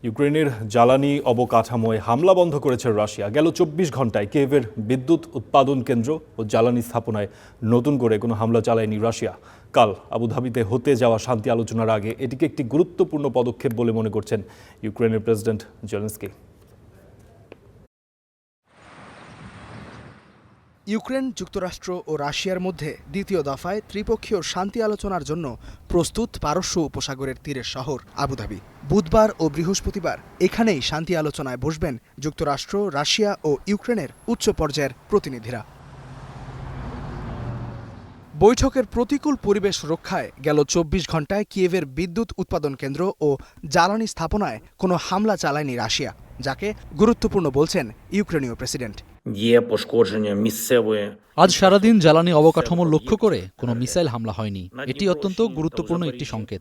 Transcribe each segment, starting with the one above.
ইউক্রেনের জ্বালানি অবকাঠামোয় হামলা বন্ধ করেছে রাশিয়া। গেল ২৪ ঘন্টায় কিয়েভের বিদ্যুৎ উৎপাদন কেন্দ্র ও জ্বালানি স্থাপনায় নতুন করে কোনো হামলা চালায়নি রাশিয়া। কাল আবুধাবিতে হতে যাওয়া শান্তি আলোচনার আগে এটিকে একটি গুরুত্বপূর্ণ পদক্ষেপ বলে মনে করছেন ইউক্রেনের প্রেসিডেন্ট জেলেনস্কি। ইউক্রেন, যুক্তরাষ্ট্র ও রাশিয়ার মধ্যে দ্বিতীয় দফায় ত্রিপক্ষীয় শান্তি আলোচনার জন্য প্রস্তুত পারস্য উপসাগরের তীরের শহর আবুধাবি। বুধবার ও বৃহস্পতিবার এখানেই শান্তি আলোচনায় বসবেন যুক্তরাষ্ট্র, রাশিয়া ও ইউক্রেনের উচ্চ পর্যায়ের প্রতিনিধিরা। বৈঠকের প্রতিকূল পরিবেশ রক্ষায় গেল ২৪ ঘন্টায় কিয়েভের বিদ্যুৎ উৎপাদন কেন্দ্র ও জ্বালানি স্থাপনায় কোনো হামলা চালায়নি রাশিয়া, যাকে গুরুত্বপূর্ণ বলছেন ইউক্রেনীয় প্রেসিডেন্ট। আজ সারাদিন জ্বালানি অবকাঠামো লক্ষ্য করে কোনো মিসাইল হামলা হয়নি। এটি অত্যন্ত গুরুত্বপূর্ণ একটি সংকেত।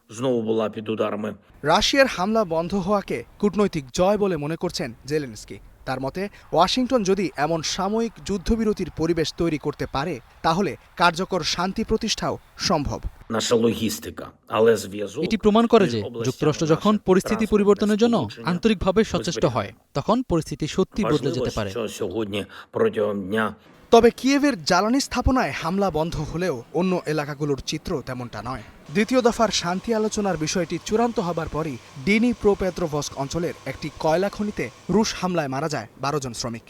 রাশিয়ার হামলা বন্ধ হওয়াকে কূটনৈতিক জয় বলে মনে করছেন জেলেনস্কি। তার মতে, ওয়াশিংটন যদি এমন সাময়িক যুদ্ধবিরতির পরিবেশ তৈরি করতে পারে, তাহলে কার্যকর শান্তি প্রতিষ্ঠাও সম্ভব। এটি প্রমাণ করে যে যুক্তরাষ্ট্র যখন পরিস্থিতি পরিবর্তনের জন্য আন্তরিকভাবে সচেষ্ট হয়, তখন পরিস্থিতি সত্যি বদলে যেতে পারে। তবে কিয়েভের জ্বালানি স্থাপনায় হামলা বন্ধ হলেও অন্য এলাকাগুলোর চিত্র তেমনটা নয়। দ্বিতীয় দফার শান্তি আলোচনার বিষয়টি চূড়ান্ত হবার পরই ডিনি প্রোপেত্রোভস্ক অঞ্চলের একটি কয়লা খনিতে রুশ হামলায় মারা যায় ১২ জন শ্রমিক।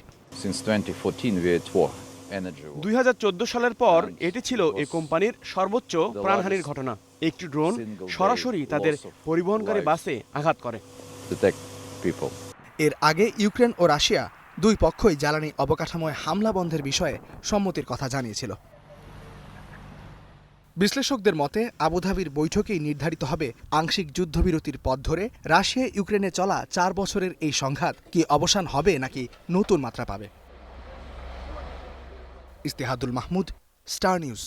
২০১৪ সালের পর এটি ছিল এই কোম্পানির সর্বোচ্চ প্রাণহানির ঘটনা। একটি ড্রোন সরাসরি তাদের পরিবহনকারী বাসে আঘাত করে। এর আগে ইউক্রেন ও রাশিয়া দুই পক্ষই জ্বালানি অবকাঠামোয় হামলা বন্ধের বিষয়ে সম্মতির কথা জানিয়েছিল। বিশ্লেষকদের মতে, আবুধাবির বৈঠকেই নির্ধারিত হবে আংশিক যুদ্ধবিরতির পথ ধরে রাশিয়া ইউক্রেনে চলা ৪ বছরের এই সংঘাত কি অবসান হবে নাকি নতুন মাত্রা পাবে। ইস্তেহাদুল মাহমুদ, স্টার নিউজ।